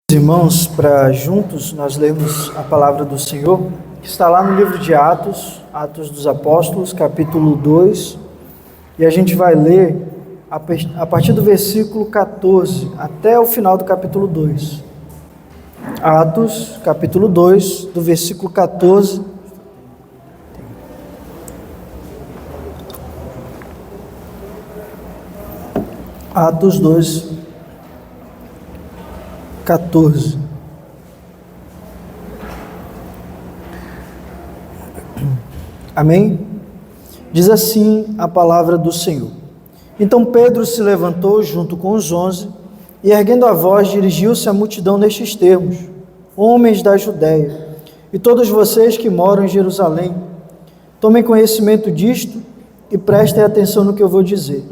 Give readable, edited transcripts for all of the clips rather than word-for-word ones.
Irmãos, para juntos nós lermos a palavra do Senhor, que está lá no livro de Atos, Atos dos Apóstolos, capítulo 2, e a gente vai ler a partir do versículo 14 até o final do capítulo 2. Atos, capítulo 2, do versículo 14. Atos 2, 14. Amém? Diz assim a palavra do Senhor. Então Pedro se levantou junto com os 11 e, erguendo a voz, dirigiu-se à multidão nestes termos: Homens da Judéia, e todos vocês que moram em Jerusalém, tomem conhecimento disto e prestem atenção no que eu vou dizer.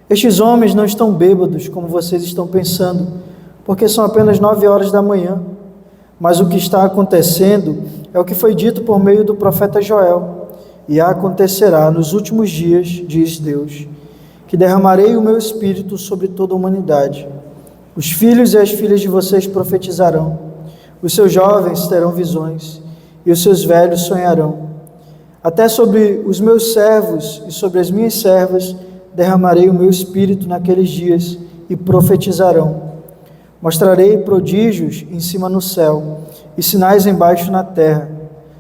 Estes homens não estão bêbados, como vocês estão pensando, porque são apenas 9 horas da manhã. Mas o que está acontecendo é o que foi dito por meio do profeta Joel. E acontecerá nos últimos dias, diz Deus, que derramarei o meu espírito sobre toda a humanidade. Os filhos e as filhas de vocês profetizarão, os seus jovens terão visões, e os seus velhos sonharão. Até sobre os meus servos e sobre as minhas servas derramarei o meu espírito naqueles dias, e profetizarão. Mostrarei prodígios em cima no céu, e sinais embaixo na terra,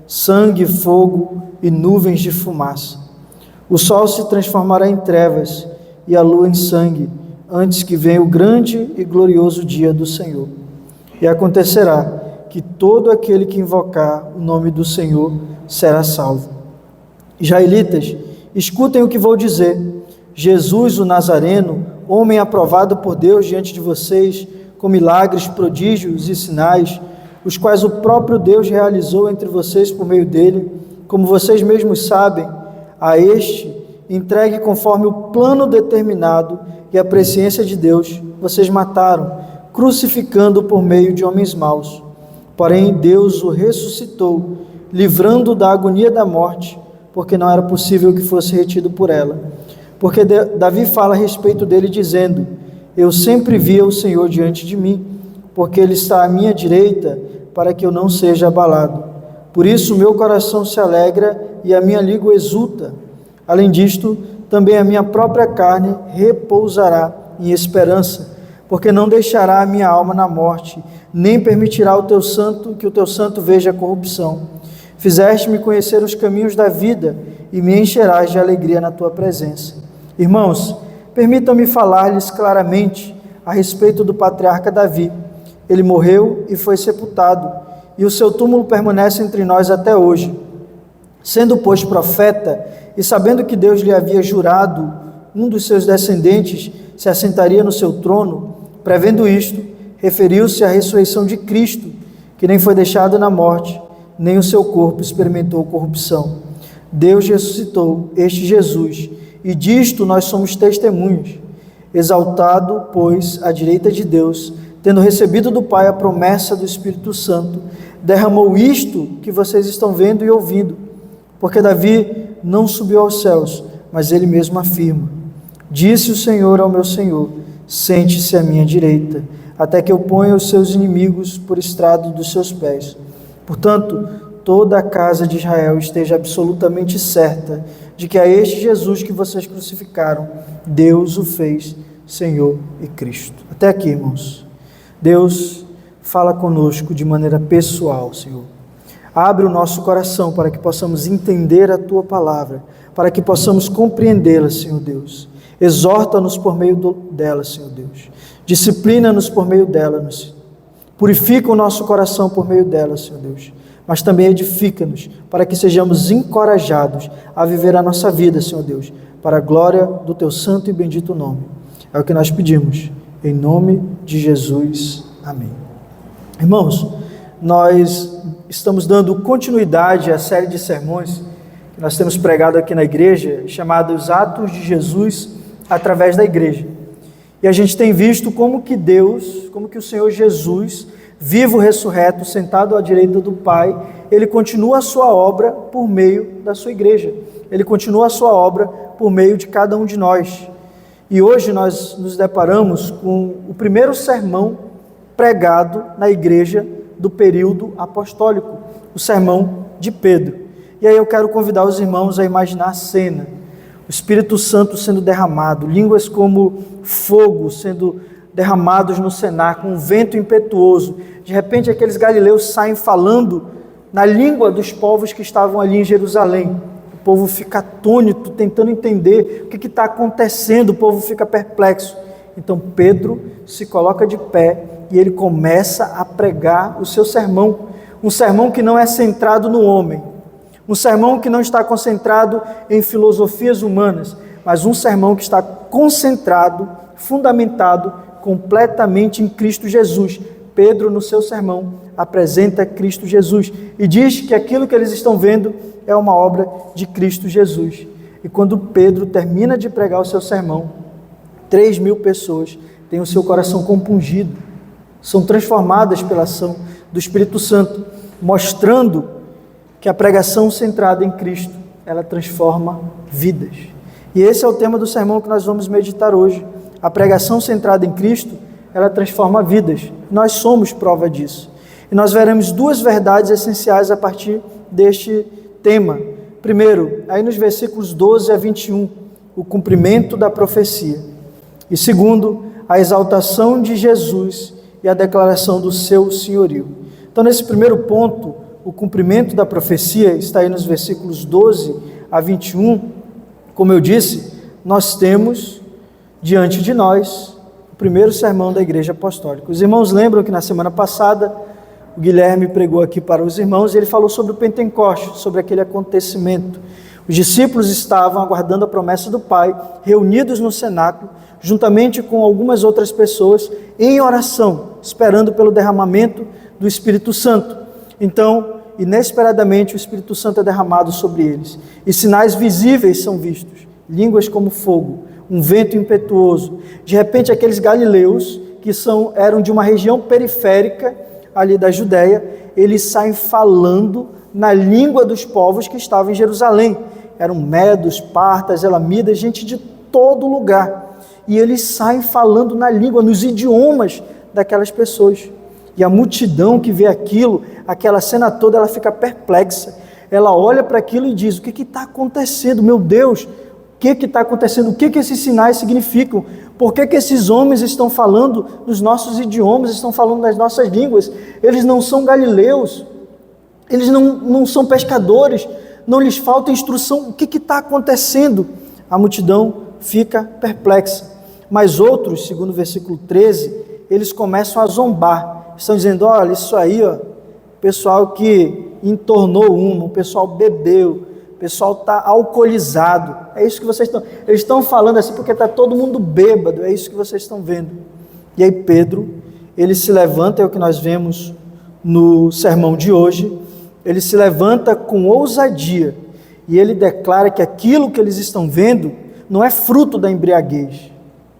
sangue, fogo e nuvens de fumaça. O sol se transformará em trevas, e a lua em sangue, antes que venha o grande e glorioso dia do Senhor. E acontecerá que todo aquele que invocar o nome do Senhor será salvo. Israelitas, escutem o que vou dizer. Jesus, o Nazareno, homem aprovado por Deus diante de vocês, com milagres, prodígios e sinais, os quais o próprio Deus realizou entre vocês por meio dele, como vocês mesmos sabem, a este, entregue conforme o plano determinado e a presciência de Deus, vocês mataram, crucificando por meio de homens maus. Porém, Deus o ressuscitou, livrando-o da agonia da morte, porque não era possível que fosse retido por ela. Porque Davi fala a respeito dele, dizendo: Eu sempre via o Senhor diante de mim, porque Ele está à minha direita, para que eu não seja abalado. Por isso meu coração se alegra e a minha língua exulta. Além disto, também a minha própria carne repousará em esperança, porque não deixará a minha alma na morte, nem permitirá que o teu santo veja a corrupção. Fizeste-me conhecer os caminhos da vida, e me encherás de alegria na tua presença. Irmãos, permitam-me falar-lhes claramente a respeito do patriarca Davi. Ele morreu e foi sepultado, e o seu túmulo permanece entre nós até hoje. Sendo, pois, profeta, e sabendo que Deus lhe havia jurado, um dos seus descendentes se assentaria no seu trono, prevendo isto, referiu-se à ressurreição de Cristo, que nem foi deixado na morte, nem o seu corpo experimentou corrupção. Deus ressuscitou este Jesus, e disto nós somos testemunhos. Exaltado, pois, à direita de Deus, tendo recebido do Pai a promessa do Espírito Santo, derramou isto que vocês estão vendo e ouvindo. Porque Davi não subiu aos céus, mas ele mesmo afirma: Disse o Senhor ao meu Senhor: Sente-se à minha direita, até que eu ponha os seus inimigos por estrado dos seus pés. Portanto, toda a casa de Israel esteja absolutamente certa de que a este Jesus que vocês crucificaram, Deus o fez Senhor e Cristo. Até aqui, irmãos. Deus fala conosco de maneira pessoal, Senhor. Abre o nosso coração para que possamos entender a Tua palavra, para que possamos compreendê-la, Senhor Deus. Exorta-nos por meio dela, Senhor Deus. Disciplina-nos por meio dela, purifica o nosso coração por meio dela, Senhor Deus. Mas também edifica-nos para que sejamos encorajados a viver a nossa vida, Senhor Deus, para a glória do Teu santo e bendito nome. É o que nós pedimos, em nome de Jesus. Amém. Irmãos, nós estamos dando continuidade à série de sermões que nós temos pregado aqui na igreja, chamados Atos de Jesus através da igreja. E a gente tem visto como que o Senhor Jesus, vivo, ressurreto, sentado à direita do Pai, Ele continua a sua obra por meio da sua igreja. Ele continua a sua obra por meio de cada um de nós. E hoje nós nos deparamos com o primeiro sermão pregado na igreja do período apostólico, o sermão de Pedro. E aí eu quero convidar os irmãos a imaginar a cena, o Espírito Santo sendo derramado, línguas como fogo sendo derramados no cenáculo, um vento impetuoso. De repente aqueles galileus saem falando na língua dos povos que estavam ali em Jerusalém. O povo fica atônito, tentando entender o que está acontecendo, o povo fica perplexo. Então Pedro se coloca de pé e ele começa a pregar o seu sermão, um sermão que não é centrado no homem, um sermão que não está concentrado em filosofias humanas, mas um sermão que está concentrado, fundamentado completamente em Cristo Jesus. Pedro, no seu sermão, apresenta Cristo Jesus e diz que aquilo que eles estão vendo é uma obra de Cristo Jesus. E quando Pedro termina de pregar o seu sermão, 3.000 pessoas têm o seu coração compungido, são transformadas pela ação do Espírito Santo, mostrando que a pregação centrada em Cristo, ela transforma vidas. E esse é o tema do sermão que nós vamos meditar hoje. A pregação centrada em Cristo, ela transforma vidas. Nós somos prova disso. E nós veremos duas verdades essenciais a partir deste tema. Primeiro, aí nos versículos 12 a 21, o cumprimento da profecia. E segundo, a exaltação de Jesus e a declaração do seu senhorio. Então, nesse primeiro ponto, o cumprimento da profecia está aí nos versículos 12 a 21. Como eu disse, nós temos diante de nós o primeiro sermão da Igreja Apostólica. Os irmãos lembram que na semana passada o Guilherme pregou aqui para os irmãos e ele falou sobre o Pentecostes, sobre aquele acontecimento. Os discípulos estavam aguardando a promessa do Pai, reunidos no cenáculo, juntamente com algumas outras pessoas, em oração, esperando pelo derramamento do Espírito Santo. Então, inesperadamente, o Espírito Santo é derramado sobre eles, e sinais visíveis são vistos, línguas como fogo, um vento impetuoso. De repente, aqueles galileus, que eram de uma região periférica, ali da Judéia, eles saem falando na língua dos povos que estavam em Jerusalém. Eram medos, partas, elamitas, gente de todo lugar. E eles saem falando na língua, nos idiomas daquelas pessoas. E a multidão que vê aquilo, aquela cena toda, ela fica perplexa. Ela olha para aquilo e diz: o que está acontecendo? Meu Deus, o que está acontecendo? O que esses sinais significam? Por que esses homens estão falando nos nossos idiomas, estão falando nas nossas línguas? Eles não são galileus, eles não são pescadores, não lhes falta instrução. O que está acontecendo? A multidão fica perplexa. Mas outros, segundo o versículo 13, eles começam a zombar. Estão dizendo: olha, isso aí, ó, pessoal que entornou o pessoal bebeu, o pessoal está alcoolizado. É isso que vocês estão... Eles estão falando assim porque está todo mundo bêbado. É isso que vocês estão vendo. E aí Pedro, ele se levanta, é o que nós vemos no sermão de hoje. Ele se levanta com ousadia e ele declara que aquilo que eles estão vendo não é fruto da embriaguez.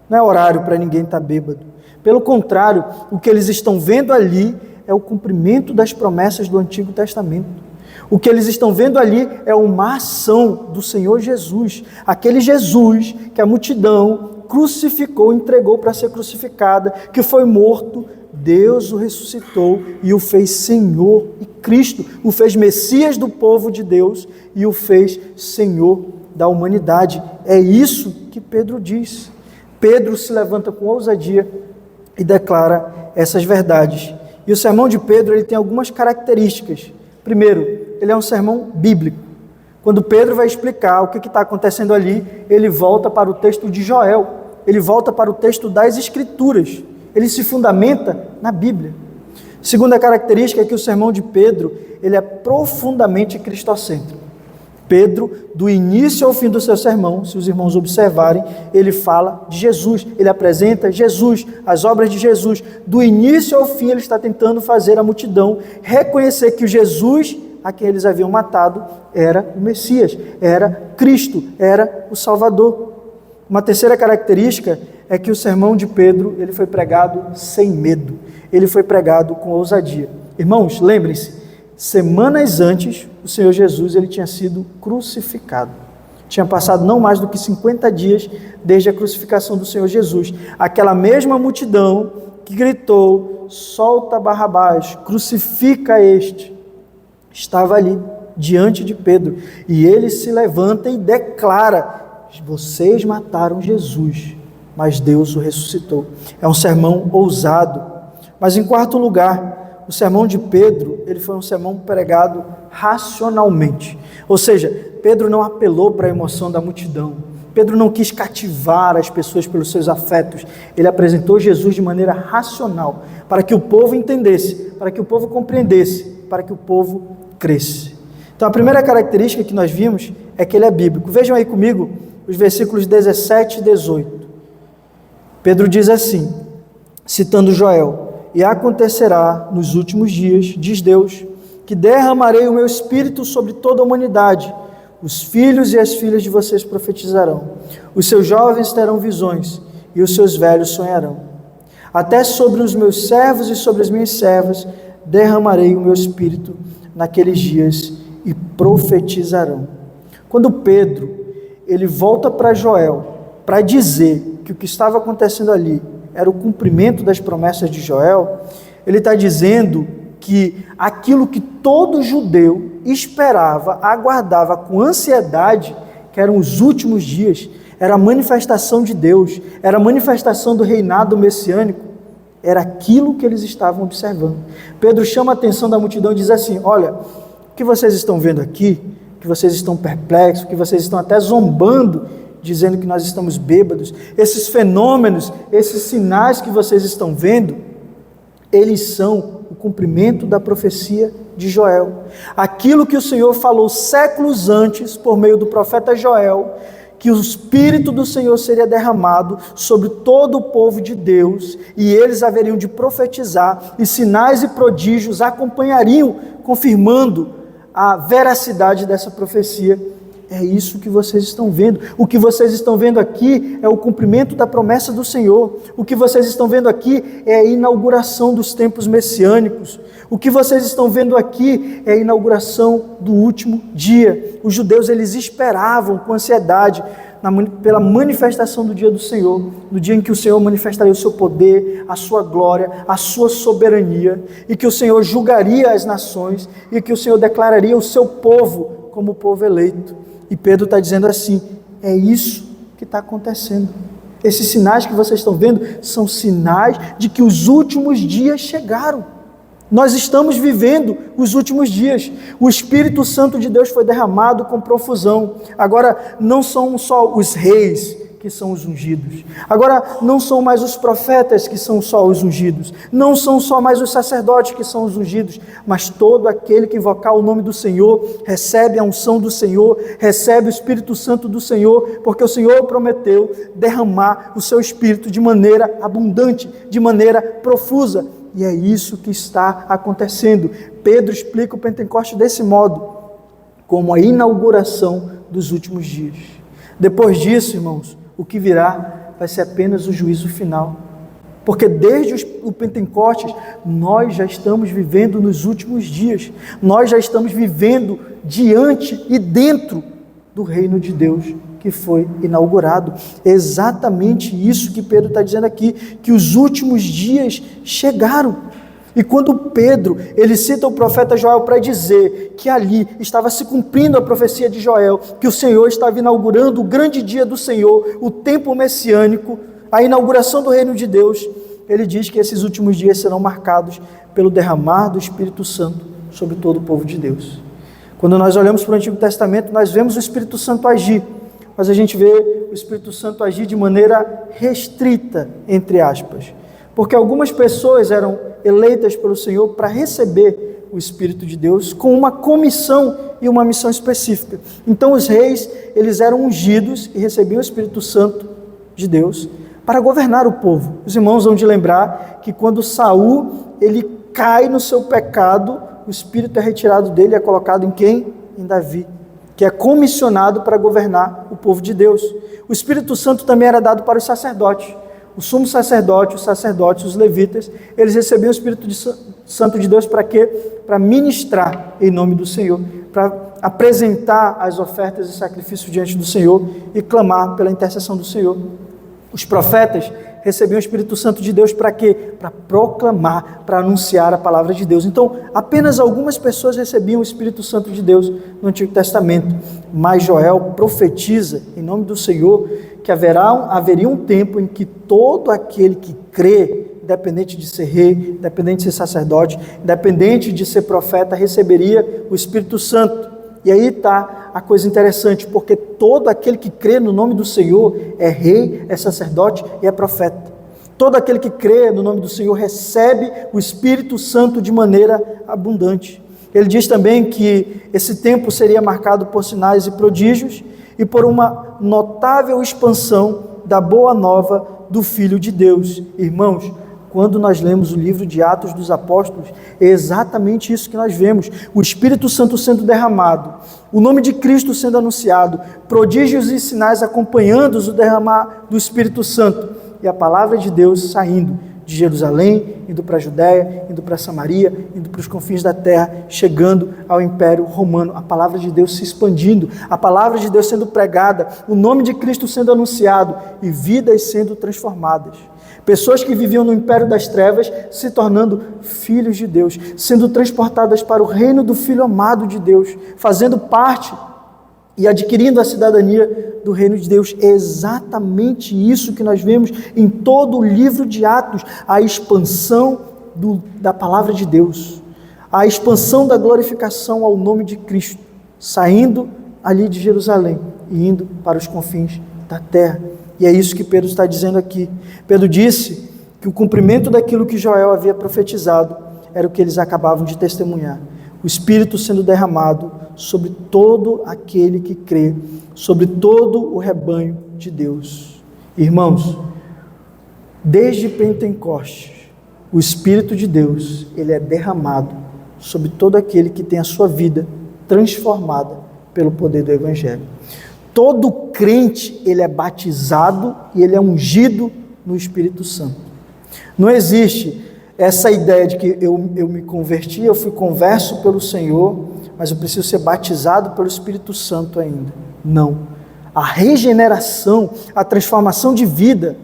Não é horário para ninguém estar bêbado. Pelo contrário, o que eles estão vendo ali é o cumprimento das promessas do Antigo Testamento. O que eles estão vendo ali é uma ação do Senhor Jesus. Aquele Jesus que a multidão crucificou, entregou para ser crucificada, que foi morto, Deus o ressuscitou e o fez Senhor e Cristo, o fez Messias do povo de Deus e o fez Senhor da humanidade. É isso que Pedro diz. Pedro se levanta com ousadia e declara essas verdades. E o sermão de Pedro, ele tem algumas características. Primeiro, ele é um sermão bíblico. Quando Pedro vai explicar o que está acontecendo ali, ele volta para o texto de Joel, ele volta para o texto das Escrituras, ele se fundamenta na Bíblia. Segunda característica é que o sermão de Pedro, ele é profundamente cristocêntrico. Pedro, do início ao fim do seu sermão, se os irmãos observarem, ele fala de Jesus, ele apresenta Jesus, as obras de Jesus. Do início ao fim, ele está tentando fazer a multidão reconhecer que o Jesus a quem eles haviam matado era o Messias, era Cristo, era o Salvador. Uma terceira característica é que o sermão de Pedro, ele foi pregado sem medo, ele foi pregado com ousadia. Irmãos, lembrem-se, semanas antes, o Senhor Jesus, ele tinha sido crucificado. Tinha passado não mais do que 50 dias desde a crucificação do Senhor Jesus. Aquela mesma multidão que gritou: solta Barrabás, crucifica este, estava ali diante de Pedro, e ele se levanta e declara: vocês mataram Jesus, mas Deus o ressuscitou. É um sermão ousado. Mas em quarto lugar, o sermão de Pedro, ele foi um sermão pregado racionalmente. Ou seja, Pedro não apelou para a emoção da multidão. Pedro não quis cativar as pessoas pelos seus afetos. Ele apresentou Jesus de maneira racional, para que o povo entendesse, para que o povo compreendesse, para que o povo cresce. Então a primeira característica que nós vimos é que ele é bíblico. Vejam aí comigo os versículos 17 e 18. Pedro diz assim, citando Joel: e acontecerá nos últimos dias, diz Deus, que derramarei o meu espírito sobre toda a humanidade. Os filhos e as filhas de vocês profetizarão. Os seus jovens terão visões e os seus velhos sonharão. Até sobre os meus servos e sobre as minhas servas derramarei o meu espírito naqueles dias e profetizarão. Quando Pedro ele volta para Joel para dizer que o que estava acontecendo ali era o cumprimento das promessas de Joel, ele está dizendo que aquilo que todo judeu esperava, aguardava com ansiedade, que eram os últimos dias, era a manifestação de Deus, era a manifestação do reinado messiânico, era aquilo que eles estavam observando. Pedro chama a atenção da multidão e diz assim: olha, o que vocês estão vendo aqui, que vocês estão perplexos, que vocês estão até zombando, dizendo que nós estamos bêbados, esses fenômenos, esses sinais que vocês estão vendo, eles são o cumprimento da profecia de Joel. Aquilo que o Senhor falou séculos antes, por meio do profeta Joel, que o Espírito do Senhor seria derramado sobre todo o povo de Deus, e eles haveriam de profetizar, e sinais e prodígios acompanhariam, confirmando a veracidade dessa profecia. É isso que vocês estão vendo. O que vocês estão vendo aqui é o cumprimento da promessa do Senhor. O que vocês estão vendo aqui é a inauguração dos tempos messiânicos. O que vocês estão vendo aqui é a inauguração do último dia. Os judeus, eles esperavam com ansiedade pela manifestação do dia do Senhor, no dia em que o Senhor manifestaria o seu poder, a sua glória, a sua soberania, e que o Senhor julgaria as nações, e que o Senhor declararia o seu povo como povo eleito. E Pedro está dizendo assim: é isso que está acontecendo. Esses sinais que vocês estão vendo são sinais de que os últimos dias chegaram. Nós estamos vivendo os últimos dias. O Espírito Santo de Deus foi derramado com profusão. Agora, não são só os reis que são os ungidos. Agora, não são mais os profetas que são só os ungidos. Não são só mais os sacerdotes que são os ungidos. Mas todo aquele que invocar o nome do Senhor, recebe a unção do Senhor, recebe o Espírito Santo do Senhor, porque o Senhor prometeu derramar o seu Espírito de maneira abundante, de maneira profusa. E é isso que está acontecendo. Pedro explica o Pentecoste desse modo, como a inauguração dos últimos dias. Depois disso, irmãos, o que virá vai ser apenas o juízo final. Porque desde o Pentecostes, nós já estamos vivendo nos últimos dias. Nós já estamos vivendo diante e dentro do reino de Deus que foi inaugurado. É exatamente isso que Pedro está dizendo aqui, que os últimos dias chegaram. E quando Pedro, ele cita o profeta Joel para dizer que ali estava se cumprindo a profecia de Joel, que o Senhor estava inaugurando o grande dia do Senhor, o tempo messiânico, a inauguração do reino de Deus, ele diz que esses últimos dias serão marcados pelo derramar do Espírito Santo sobre todo o povo de Deus. Quando nós olhamos para o Antigo Testamento, nós vemos o Espírito Santo agir, mas a gente vê o Espírito Santo agir de maneira restrita, entre aspas, porque algumas pessoas eram eleitas pelo Senhor para receber o Espírito de Deus com uma comissão e uma missão específica. Então os reis, eles eram ungidos e recebiam o Espírito Santo de Deus para governar o povo. Os irmãos vão de lembrar que quando Saul, ele cai no seu pecado, o Espírito é retirado dele e é colocado em quem? Em Davi, que é comissionado para governar o povo de Deus. O Espírito Santo também era dado para os sacerdotes. O sumo sacerdote, os sacerdotes, os levitas, eles recebiam o Espírito Santo de Deus para quê? Para ministrar em nome do Senhor, para apresentar as ofertas e sacrifícios diante do Senhor e clamar pela intercessão do Senhor. Os profetas recebiam o Espírito Santo de Deus para quê? Para proclamar, para anunciar a palavra de Deus. Então, apenas algumas pessoas recebiam o Espírito Santo de Deus no Antigo Testamento, mas Joel profetiza, em nome do Senhor, que haveria um tempo em que todo aquele que crê, independente de ser rei, independente de ser sacerdote, independente de ser profeta, receberia o Espírito Santo. E aí está a coisa interessante, porque todo aquele que crê no nome do Senhor é rei, é sacerdote e é profeta. Todo aquele que crê no nome do Senhor recebe o Espírito Santo de maneira abundante. Ele diz também que esse tempo seria marcado por sinais e prodígios e por uma notável expansão da boa nova do Filho de Deus. Irmãos, quando nós lemos o livro de Atos dos Apóstolos, é exatamente isso que nós vemos: o Espírito Santo sendo derramado, o nome de Cristo sendo anunciado, prodígios e sinais acompanhando o derramar do Espírito Santo, e a palavra de Deus saindo de Jerusalém, indo para a Judéia, indo para Samaria, indo para os confins da terra, chegando ao Império Romano, a palavra de Deus se expandindo, a palavra de Deus sendo pregada, o nome de Cristo sendo anunciado e vidas sendo transformadas. Pessoas que viviam no império das trevas se tornando filhos de Deus, sendo transportadas para o reino do Filho amado de Deus, fazendo parte e adquirindo a cidadania do reino de Deus. É exatamente isso que nós vemos em todo o livro de Atos, a expansão da palavra de Deus, a expansão da glorificação ao nome de Cristo, saindo ali de Jerusalém e indo para os confins da terra. E é isso que Pedro está dizendo aqui. Pedro disse que o cumprimento daquilo que Joel havia profetizado era o que eles acabavam de testemunhar: o Espírito sendo derramado sobre todo aquele que crê, sobre todo o rebanho de Deus. Irmãos, desde Pentecostes, o Espírito de Deus, ele é derramado sobre todo aquele que tem a sua vida transformada pelo poder do Evangelho. Todo crente, ele é batizado e ele é ungido no Espírito Santo. Não existe essa ideia de que eu me converti, eu fui converso pelo Senhor, mas eu preciso ser batizado pelo Espírito Santo ainda. Não. A regeneração, a transformação de vida,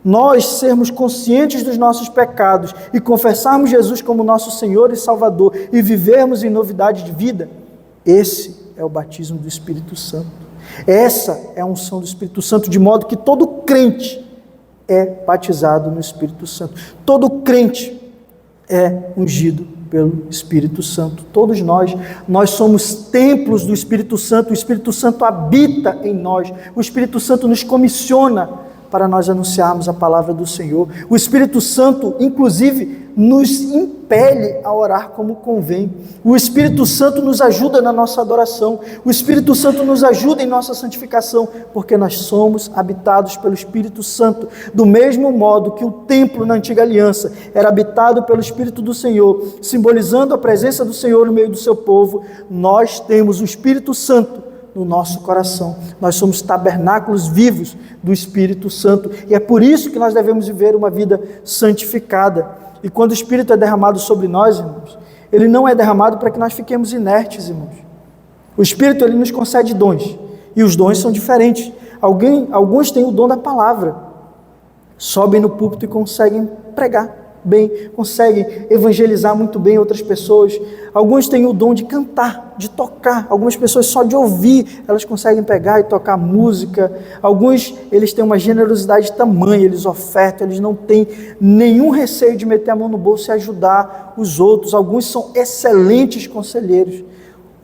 nós sermos conscientes dos nossos pecados e confessarmos Jesus como nosso Senhor e Salvador e vivermos em novidade de vida, esse é o batismo do Espírito Santo. Essa é a unção do Espírito Santo, de modo que todo crente é batizado no Espírito Santo. Todo crente é ungido pelo Espírito Santo. Todos nós somos templos do Espírito Santo. O Espírito Santo habita em nós. O Espírito Santo nos comissiona para nós anunciarmos a palavra do Senhor. O Espírito Santo, inclusive, nos impele a orar como convém. O Espírito Santo nos ajuda na nossa adoração. O Espírito Santo nos ajuda em nossa santificação, porque nós somos habitados pelo Espírito Santo. Do mesmo modo que o templo na antiga aliança era habitado pelo Espírito do Senhor, simbolizando a presença do Senhor no meio do seu povo, nós temos o Espírito Santo no nosso coração. Nós somos tabernáculos vivos do Espírito Santo, e é por isso que nós devemos viver uma vida santificada. E quando o Espírito é derramado sobre nós, irmãos, ele não é derramado para que nós fiquemos inertes, irmãos. O Espírito, ele nos concede dons, e os dons são diferentes. Alguns têm o dom da palavra, sobem no púlpito e conseguem pregar bem, conseguem evangelizar muito bem outras pessoas. Alguns têm o dom de cantar, de tocar. Algumas pessoas só de ouvir, elas conseguem pegar e tocar música. Alguns, eles têm uma generosidade tamanha, eles ofertam, eles não têm nenhum receio de meter a mão no bolso e ajudar os outros. Alguns são excelentes conselheiros.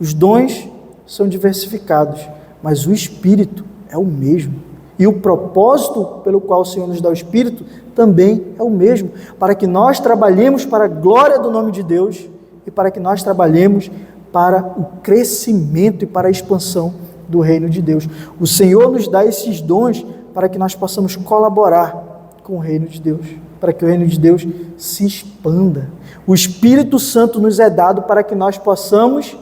Os dons são diversificados, mas o Espírito é o mesmo. E o propósito pelo qual o Senhor nos dá o Espírito também é o mesmo, para que nós trabalhemos para a glória do nome de Deus e para que nós trabalhemos para o crescimento e para a expansão do reino de Deus. O Senhor nos dá esses dons para que nós possamos colaborar com o reino de Deus, para que o reino de Deus se expanda. O Espírito Santo nos é dado para que nós possamos,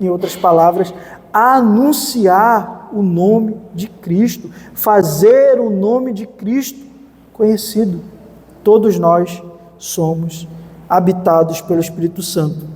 em outras palavras, anunciar o nome de Cristo, fazer o nome de Cristo conhecido. Todos nós somos habitados pelo Espírito Santo.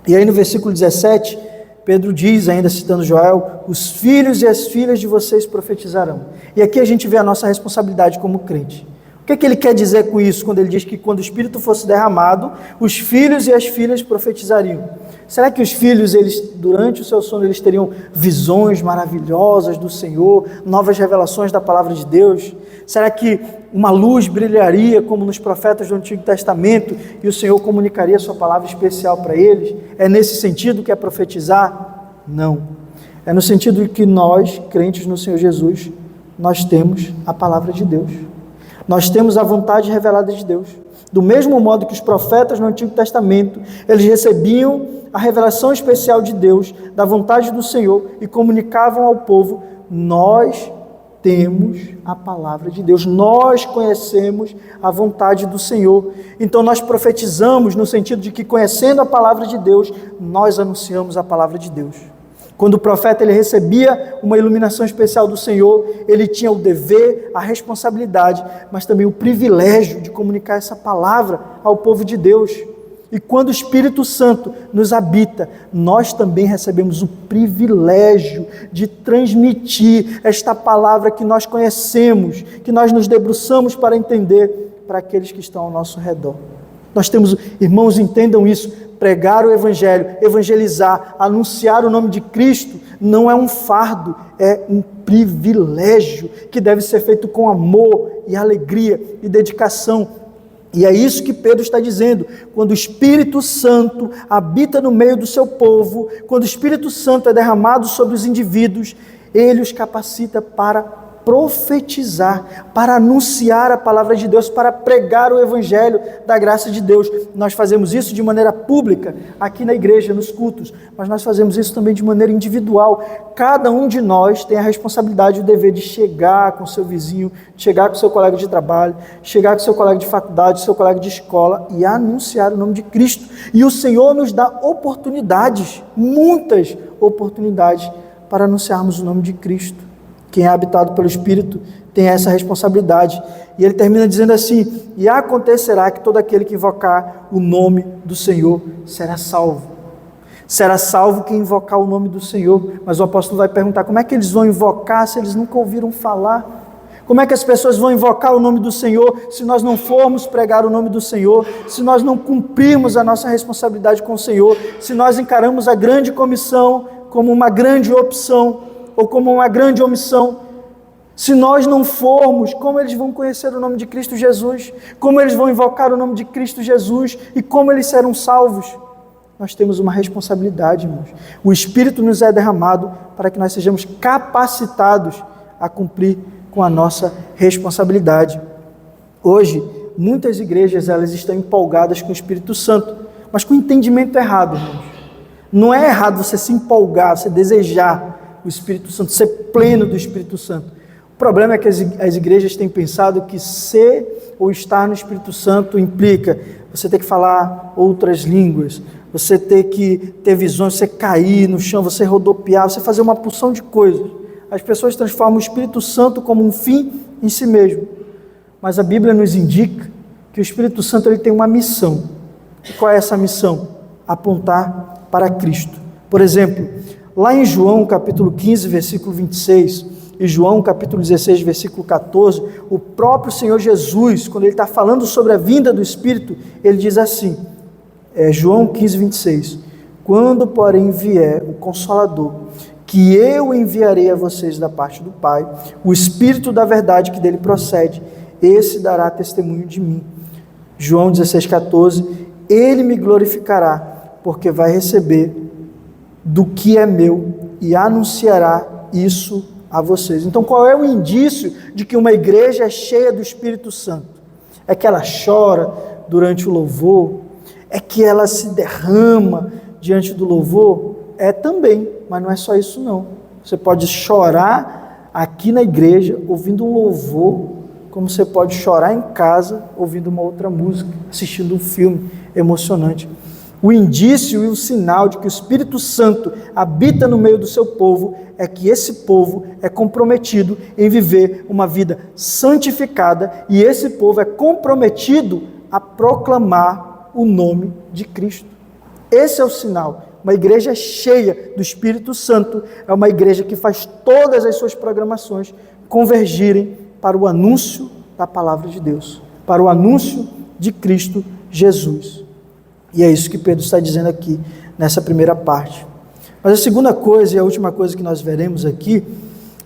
E aí no versículo 17, Pedro diz, ainda citando Joel: os filhos e as filhas de vocês profetizarão. E aqui a gente vê a nossa responsabilidade como crente. O O que ele quer dizer com isso, quando ele diz que quando o Espírito fosse derramado, os filhos e as filhas profetizariam? Será que os filhos, durante o seu sono, eles teriam visões maravilhosas do Senhor, novas revelações da palavra de Deus? Será que uma luz brilharia como nos profetas do Antigo Testamento e o Senhor comunicaria a sua palavra especial para eles? É nesse sentido que é profetizar? Não. É no sentido de que nós, crentes no Senhor Jesus, nós temos a palavra de Deus. Nós temos a vontade revelada de Deus. Do mesmo modo que os profetas no Antigo Testamento, eles recebiam a revelação especial de Deus, da vontade do Senhor, e comunicavam ao povo, nós temos a palavra de Deus, nós conhecemos a vontade do Senhor. Então nós profetizamos no sentido de que, conhecendo a palavra de Deus, nós anunciamos a palavra de Deus. Quando o profeta ele recebia uma iluminação especial do Senhor, ele tinha o dever, a responsabilidade, mas também o privilégio de comunicar essa palavra ao povo de Deus. E quando o Espírito Santo nos habita, nós também recebemos o privilégio de transmitir esta palavra que nós conhecemos, que nós nos debruçamos para entender, para aqueles que estão ao nosso redor. Nós temos, irmãos, entendam isso, pregar o Evangelho, evangelizar, anunciar o nome de Cristo, não é um fardo, é um privilégio que deve ser feito com amor e alegria e dedicação. E é isso que Pedro está dizendo, quando o Espírito Santo habita no meio do seu povo, quando o Espírito Santo é derramado sobre os indivíduos, ele os capacita para profetizar, para anunciar a palavra de Deus, para pregar o Evangelho da graça de Deus. Nós fazemos isso de maneira pública, aqui na igreja, nos cultos, mas nós fazemos isso também de maneira individual. Cada um de nós tem a responsabilidade e o dever de chegar com o seu vizinho, chegar com o seu colega de trabalho, chegar com o seu colega de faculdade, seu colega de escola e anunciar o nome de Cristo. E o Senhor nos dá oportunidades, muitas oportunidades, para anunciarmos o nome de Cristo. Quem é habitado pelo Espírito tem essa responsabilidade. E ele termina dizendo assim: e acontecerá que todo aquele que invocar o nome do Senhor será salvo. Será salvo quem invocar o nome do Senhor. Mas o apóstolo vai perguntar: como é que eles vão invocar se eles nunca ouviram falar? Como é que as pessoas vão invocar o nome do Senhor se nós não formos pregar o nome do Senhor, se nós não cumprirmos a nossa responsabilidade com o Senhor, se nós encaramos a grande comissão como uma grande opção ou como uma grande omissão? Se nós não formos, como eles vão conhecer o nome de Cristo Jesus? Como eles vão invocar o nome de Cristo Jesus? E como eles serão salvos? Nós temos uma responsabilidade, irmãos. O Espírito nos é derramado para que nós sejamos capacitados a cumprir com a nossa responsabilidade. Hoje, muitas igrejas elas estão empolgadas com o Espírito Santo, mas com entendimento errado, irmãos. Não é errado você se empolgar, você desejar o Espírito Santo, ser pleno do Espírito Santo. O problema é que as igrejas têm pensado que ser ou estar no Espírito Santo implica você ter que falar outras línguas, você ter que ter visões, você cair no chão, você rodopiar, você fazer uma porção de coisas. As pessoas transformam o Espírito Santo como um fim em si mesmo. Mas a Bíblia nos indica que o Espírito Santo ele tem uma missão. E qual é essa missão? Apontar para Cristo. Por exemplo, lá em João capítulo 15, versículo 26, e João capítulo 16, versículo 14, o próprio Senhor Jesus, quando ele está falando sobre a vinda do Espírito, ele diz assim, João 15, 26, quando porém vier o Consolador, que eu enviarei a vocês da parte do Pai, o Espírito da verdade que dele procede, esse dará testemunho de mim. João 16, 14, ele me glorificará, porque vai receber do que é meu e anunciará isso a vocês. Então, qual é o indício de que uma igreja é cheia do Espírito Santo? É que ela chora durante o louvor? É que ela se derrama diante do louvor? É também, mas não é só isso não. Você pode chorar aqui na igreja ouvindo um louvor, como você pode chorar em casa ouvindo uma outra música, assistindo um filme emocionante. O indício e o sinal de que o Espírito Santo habita no meio do seu povo é que esse povo é comprometido em viver uma vida santificada e esse povo é comprometido a proclamar o nome de Cristo. Esse é o sinal. Uma igreja cheia do Espírito Santo é uma igreja que faz todas as suas programações convergirem para o anúncio da palavra de Deus, para o anúncio de Cristo Jesus. E é isso que Pedro está dizendo aqui, nessa primeira parte. Mas a segunda coisa e a última coisa que nós veremos aqui,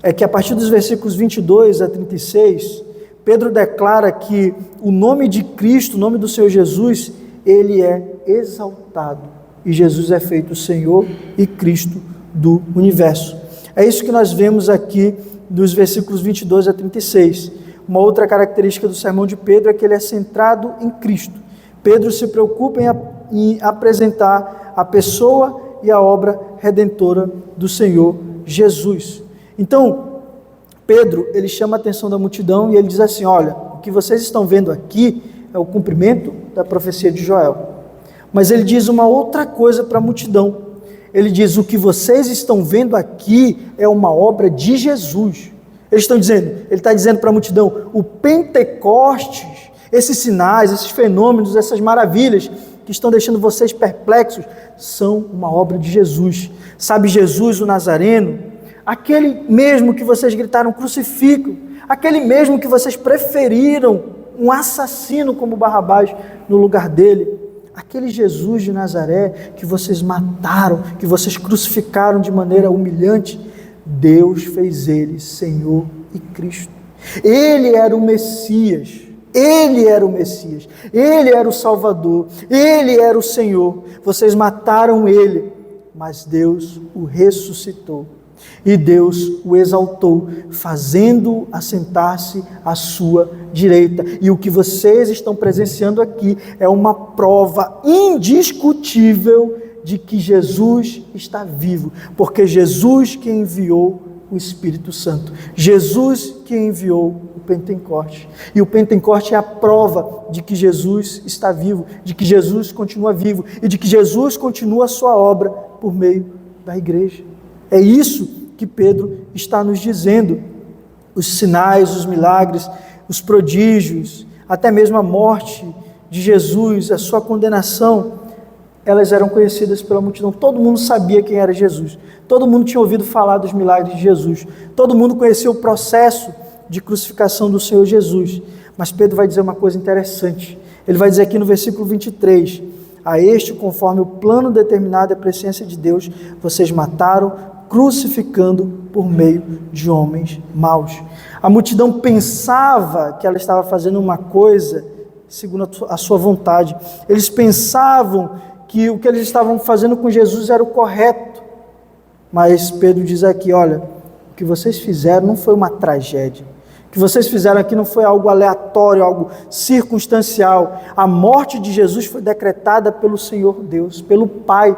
é que a partir dos versículos 22 a 36, Pedro declara que o nome de Cristo, o nome do Senhor Jesus, ele é exaltado. E Jesus é feito Senhor e Cristo do universo. É isso que nós vemos aqui dos versículos 22 a 36. Uma outra característica do sermão de Pedro é que ele é centrado em Cristo. Pedro se preocupa em apresentar a pessoa e a obra redentora do Senhor Jesus. Então, Pedro, ele chama a atenção da multidão e ele diz assim: olha, o que vocês estão vendo aqui é o cumprimento da profecia de Joel. Mas ele diz uma outra coisa para a multidão. Ele diz: o que vocês estão vendo aqui é uma obra de Jesus. Ele está dizendo para a multidão: o Pentecostes, esses sinais, esses fenômenos, essas maravilhas que estão deixando vocês perplexos, são uma obra de Jesus. Sabe, Jesus o Nazareno, aquele mesmo que vocês gritaram crucifiquem, aquele mesmo que vocês preferiram um assassino como Barrabás no lugar dele, aquele Jesus de Nazaré que vocês mataram, que vocês crucificaram de maneira humilhante, Deus fez ele Senhor e Cristo. Ele era o Messias, ele era o Messias, ele era o Salvador, ele era o Senhor. Vocês mataram ele, mas Deus o ressuscitou. E Deus o exaltou, fazendo-o assentar-se à sua direita. E o que vocês estão presenciando aqui é uma prova indiscutível de que Jesus está vivo, porque Jesus que enviou o Espírito Santo, Jesus que enviou o Pentecostes. E o Pentecostes é a prova de que Jesus está vivo, de que Jesus continua vivo e de que Jesus continua a sua obra por meio da igreja. É isso que Pedro está nos dizendo. Os sinais, os milagres, os prodígios, até mesmo a morte de Jesus, a sua condenação, elas eram conhecidas pela multidão. Todo mundo sabia quem era Jesus. Todo mundo tinha ouvido falar dos milagres de Jesus. Todo mundo conhecia o processo de crucificação do Senhor Jesus. Mas Pedro vai dizer uma coisa interessante. Ele vai dizer aqui no versículo 23, a este, conforme o plano determinado e a presciência de Deus, vocês mataram, crucificando por meio de homens maus. A multidão pensava que ela estava fazendo uma coisa segundo a sua vontade. Eles pensavam que o que eles estavam fazendo com Jesus era o correto. Mas Pedro diz aqui: olha, o que vocês fizeram não foi uma tragédia. O que vocês fizeram aqui não foi algo aleatório, algo circunstancial. A morte de Jesus foi decretada pelo Senhor Deus, pelo Pai.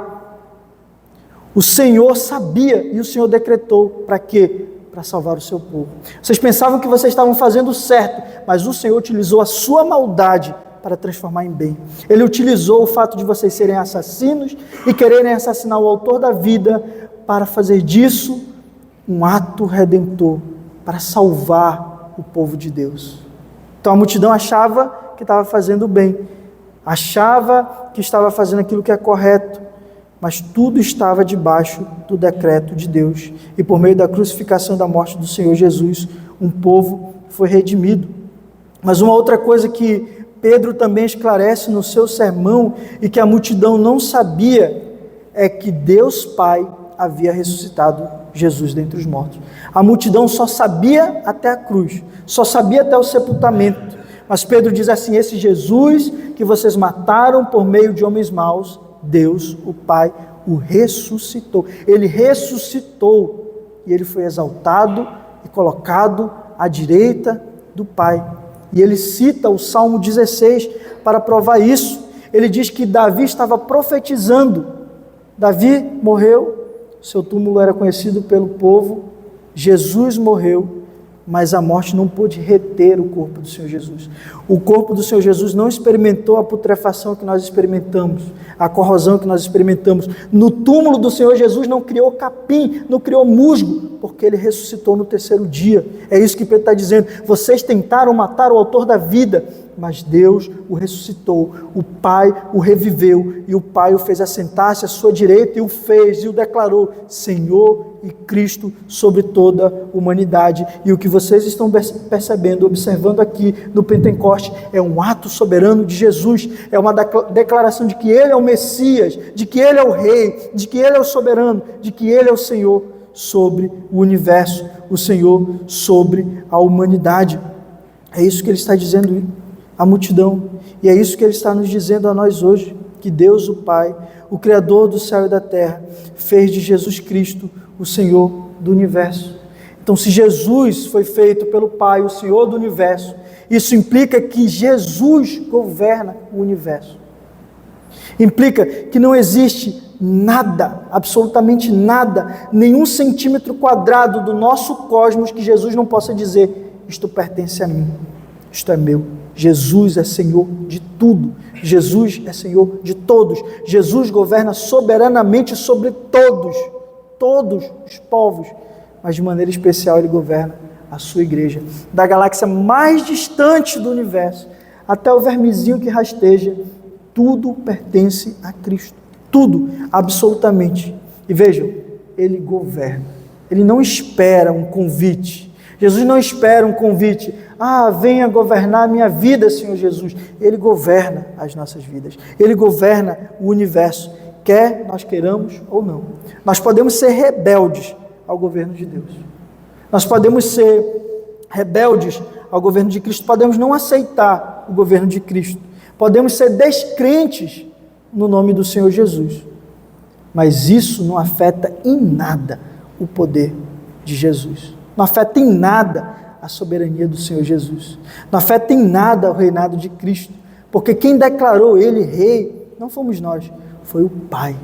O Senhor sabia e o Senhor decretou. Para quê? Para salvar o seu povo. Vocês pensavam que vocês estavam fazendo certo, mas o Senhor utilizou a sua maldade para transformar em bem. Ele utilizou o fato de vocês serem assassinos e quererem assassinar o autor da vida para fazer disso um ato redentor, para salvar o povo de Deus. Então a multidão achava que estava fazendo bem, achava que estava fazendo aquilo que é correto, mas tudo estava debaixo do decreto de Deus. E por meio da crucificação e da morte do Senhor Jesus, um povo foi redimido. Mas uma outra coisa que Pedro também esclarece no seu sermão e que a multidão não sabia é que Deus Pai havia ressuscitado Jesus dentre os mortos. A multidão só sabia até a cruz, só sabia até o sepultamento. Mas Pedro diz assim: esse Jesus que vocês mataram por meio de homens maus, Deus, o Pai, o ressuscitou. Ele ressuscitou e ele foi exaltado e colocado à direita do Pai. E ele cita o Salmo 16 para provar isso. Ele diz que Davi estava profetizando. Davi morreu, seu túmulo era conhecido pelo povo, Jesus morreu, mas a morte não pôde reter o corpo do Senhor Jesus. O corpo do Senhor Jesus não experimentou a putrefação que nós experimentamos, a corrosão que nós experimentamos. No túmulo do Senhor Jesus não criou capim, não criou musgo, porque ele ressuscitou no terceiro dia. É isso que Pedro está dizendo. Vocês tentaram matar o autor da vida, mas Deus o ressuscitou, o Pai o reviveu, e o Pai o fez assentar-se à sua direita, e o fez, e o declarou Senhor e Cristo sobre toda a humanidade. E o que vocês estão percebendo, observando aqui no Pentecoste, é um ato soberano de Jesus, é uma declaração de que Ele é o Messias, de que Ele é o Rei, de que Ele é o soberano, de que Ele é o Senhor sobre o universo, o Senhor sobre a humanidade. É isso que Ele está dizendo à multidão, e é isso que Ele está nos dizendo a nós hoje, que Deus o Pai, o Criador do céu e da terra, fez de Jesus Cristo o Senhor do universo. Então, se Jesus foi feito pelo Pai, o Senhor do universo, isso implica que Jesus governa o universo. Implica que não existe nada, absolutamente nada, nenhum centímetro quadrado do nosso cosmos que Jesus não possa dizer: isto pertence a mim, isto é meu. Jesus é Senhor de tudo, Jesus é Senhor de todos, Jesus governa soberanamente sobre todos os povos, mas de maneira especial Ele governa a sua igreja, da galáxia mais distante do universo, até o vermezinho que rasteja, tudo pertence a Cristo, tudo, absolutamente. E vejam, Ele governa, Ele não espera um convite. Jesus não espera um convite: venha governar a minha vida, Senhor Jesus. Ele governa as nossas vidas, Ele governa o universo, quer nós queiramos ou não. Nós podemos ser rebeldes ao governo de Deus, nós podemos ser rebeldes ao governo de Cristo, podemos não aceitar o governo de Cristo, podemos ser descrentes no nome do Senhor Jesus, mas isso não afeta em nada o poder de Jesus, não afeta em nada a soberania do Senhor Jesus, não afeta em nada o reinado de Cristo, porque quem declarou Ele rei não fomos nós, foi o Pai.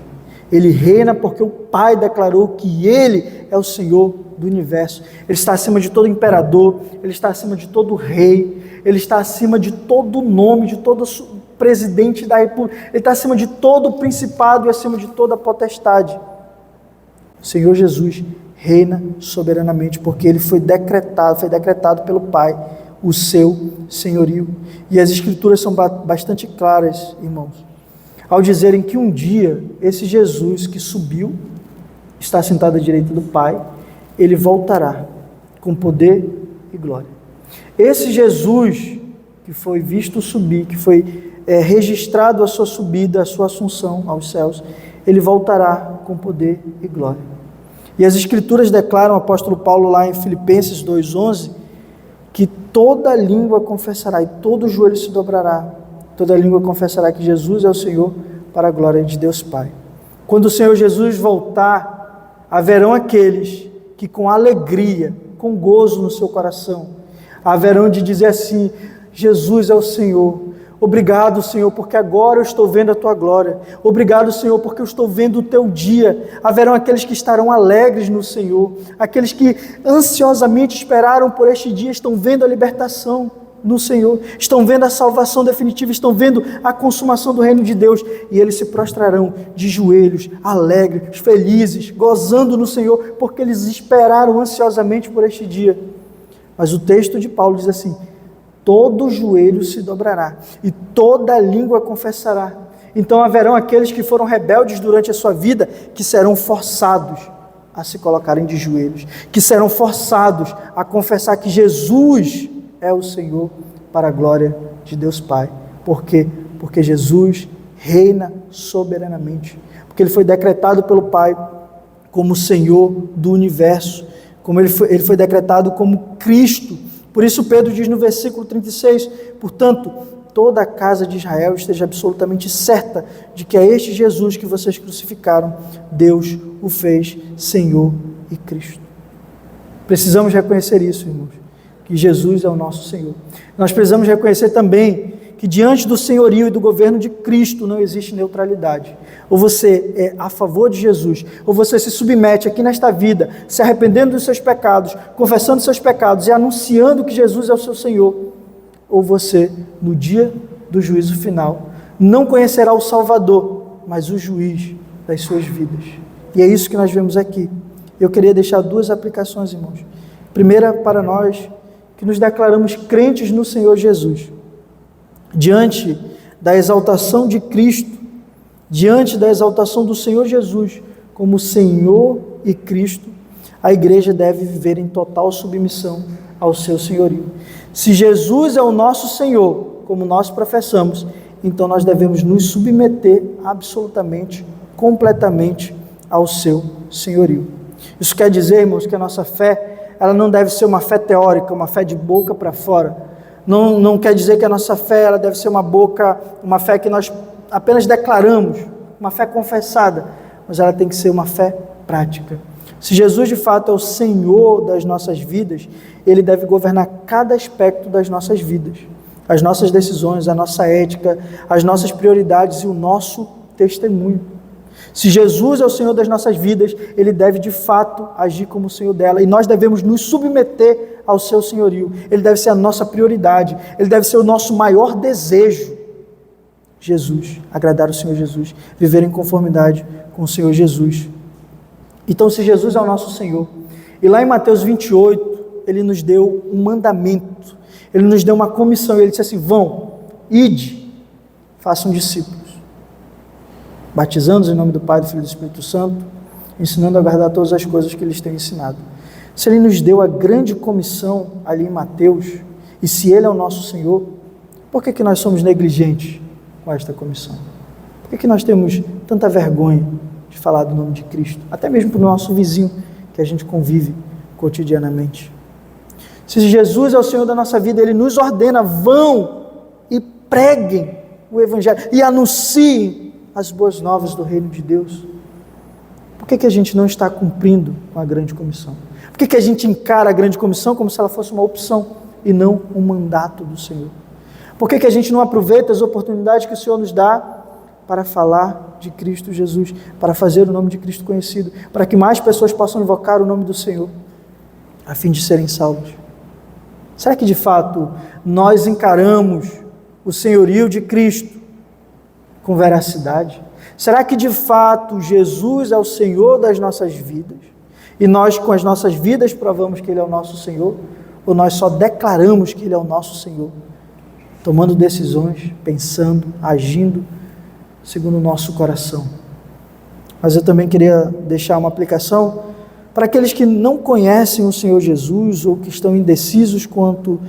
Ele reina porque o Pai declarou que Ele é o Senhor do universo. Ele está acima de todo imperador, Ele está acima de todo rei, Ele está acima de todo nome, de todo presidente da república, Ele está acima de todo principado e acima de toda potestade. O Senhor Jesus reina soberanamente, porque Ele foi decretado pelo Pai, o seu senhorio. E as Escrituras são bastante claras, irmãos, ao dizerem que um dia esse Jesus que subiu, está sentado à direita do Pai, Ele voltará com poder e glória. Esse Jesus que foi visto subir, que foi registrado a sua subida, a sua assunção aos céus, Ele voltará com poder e glória. E as Escrituras declaram, o apóstolo Paulo lá em Filipenses 2,11, que toda língua confessará e todo joelho se dobrará, toda língua confessará que Jesus é o Senhor, para a glória de Deus Pai. Quando o Senhor Jesus voltar, haverão aqueles que com alegria, com gozo no seu coração, haverão de dizer assim: Jesus é o Senhor. Obrigado, Senhor, porque agora eu estou vendo a Tua glória. Obrigado, Senhor, porque eu estou vendo o Teu dia. Haverão aqueles que estarão alegres no Senhor, aqueles que ansiosamente esperaram por este dia, estão vendo a libertação no Senhor, estão vendo a salvação definitiva, estão vendo a consumação do reino de Deus, e eles se prostrarão de joelhos, alegres, felizes, gozando no Senhor, porque eles esperaram ansiosamente por este dia. Mas o texto de Paulo diz assim: todo joelho se dobrará e toda língua confessará. Então haverão aqueles que foram rebeldes durante a sua vida, que serão forçados a se colocarem de joelhos, que serão forçados a confessar que Jesus é o Senhor, para a glória de Deus Pai. Por quê? Porque Jesus reina soberanamente, porque Ele foi decretado pelo Pai como Senhor do universo, como Ele foi decretado como Cristo. Por isso Pedro diz no versículo 36, portanto, toda a casa de Israel esteja absolutamente certa de que é este Jesus que vocês crucificaram, Deus o fez Senhor e Cristo. Precisamos reconhecer isso, irmãos, que Jesus é o nosso Senhor. Nós precisamos reconhecer também que diante do senhorio e do governo de Cristo não existe neutralidade. Ou você é a favor de Jesus, ou você se submete aqui nesta vida, se arrependendo dos seus pecados, confessando seus pecados e anunciando que Jesus é o seu Senhor, ou você, no dia do juízo final, não conhecerá o Salvador, mas o juiz das suas vidas. E é isso que nós vemos aqui. Eu queria deixar duas aplicações, irmãos. Primeira, para nós que nos declaramos crentes no Senhor Jesus. diante da exaltação de Cristo, diante da exaltação do Senhor Jesus como Senhor e Cristo, a igreja deve viver em total submissão ao seu senhorio. Se Jesus é o nosso Senhor, como nós professamos, então nós devemos nos submeter absolutamente, completamente ao seu senhorio. Isso quer dizer, irmãos, que a nossa fé, ela não deve ser uma fé teórica, uma fé de boca para fora. Não quer dizer que a nossa fé, ela deve ser uma fé que nós apenas declaramos, uma fé confessada, mas ela tem que ser uma fé prática. Se Jesus de fato é o Senhor das nossas vidas, Ele deve governar cada aspecto das nossas vidas, as nossas decisões, a nossa ética, as nossas prioridades e o nosso testemunho. Se Jesus é o Senhor das nossas vidas, Ele deve de fato agir como o Senhor dela, e nós devemos nos submeter ao seu senhorio. Ele deve ser a nossa prioridade, Ele deve ser o nosso maior desejo. Jesus, agradar o Senhor Jesus, viver em conformidade com o Senhor Jesus. Então, se Jesus é o nosso Senhor, e lá em Mateus 28, Ele nos deu um mandamento, Ele nos deu uma comissão, Ele disse assim: vão, ide, façam discípulos, batizando-os em nome do Pai, do Filho e do Espírito Santo, ensinando a guardar todas as coisas que eles têm ensinado. Se Ele nos deu a grande comissão ali em Mateus, e se Ele é o nosso Senhor, por que nós somos negligentes com esta comissão? Por que nós temos tanta vergonha de falar do nome de Cristo, até mesmo para o nosso vizinho que a gente convive cotidianamente? Se Jesus é o Senhor da nossa vida, Ele nos ordena: vão e preguem o Evangelho e anunciem as boas novas do reino de Deus. Por que a gente não está cumprindo com a grande comissão? Por que a gente encara a grande comissão como se ela fosse uma opção e não um mandato do Senhor? Por que a gente não aproveita as oportunidades que o Senhor nos dá para falar de Cristo Jesus, para fazer o nome de Cristo conhecido, para que mais pessoas possam invocar o nome do Senhor, a fim de serem salvos? Será que de fato nós encaramos o senhorio de Cristo com veracidade? Será que de fato Jesus é o Senhor das nossas vidas e nós com as nossas vidas provamos que Ele é o nosso Senhor? Ou nós só declaramos que Ele é o nosso Senhor, tomando decisões, pensando, agindo segundo o nosso coração? Mas eu também queria deixar uma aplicação para aqueles que não conhecem o Senhor Jesus ou que estão indecisos quanto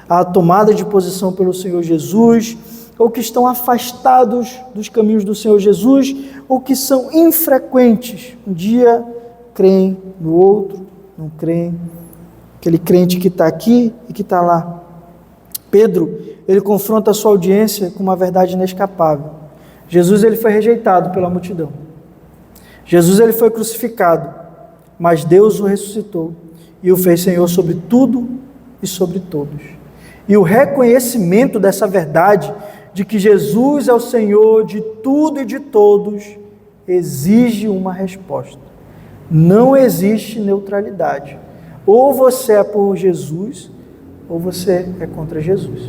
à tomada de posição pelo Senhor Jesus, ou que estão afastados dos caminhos do Senhor Jesus, ou que são infrequentes. Um dia creem, no outro não creem. Aquele crente que está aqui e que está lá. Pedro, ele confronta a sua audiência com uma verdade inescapável. Jesus, ele foi rejeitado pela multidão. Jesus, ele foi crucificado, mas Deus o ressuscitou e o fez Senhor sobre tudo e sobre todos. E o reconhecimento dessa verdade, de que Jesus é o Senhor de tudo e de todos, exige uma resposta. Não existe neutralidade. Ou você é por Jesus, ou você é contra Jesus.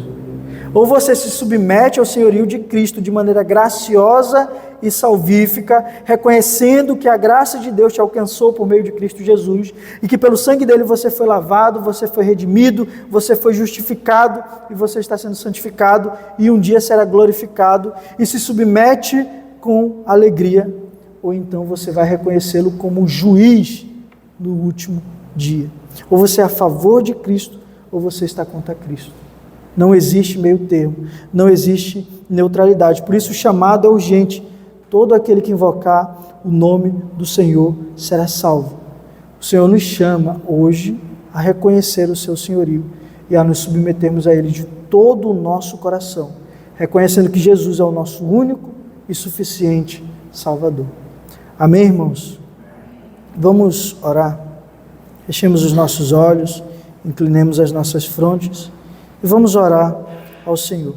Ou você se submete ao senhorio de Cristo de maneira graciosa e salvífica, reconhecendo que a graça de Deus te alcançou por meio de Cristo Jesus, e que pelo sangue dele você foi lavado, você foi redimido, você foi justificado, e você está sendo santificado, e um dia será glorificado, e se submete com alegria, ou então você vai reconhecê-lo como juiz no último dia. Ou você é a favor de Cristo, ou você está contra Cristo. Não existe meio termo, não existe neutralidade. Por isso o chamado é urgente. Todo aquele que invocar o nome do Senhor será salvo. O Senhor nos chama hoje a reconhecer o seu senhorio e a nos submetermos a Ele de todo o nosso coração, reconhecendo que Jesus é o nosso único e suficiente Salvador. Amém, irmãos? Vamos orar. Fechemos os nossos olhos, inclinemos as nossas frontes e vamos orar ao Senhor.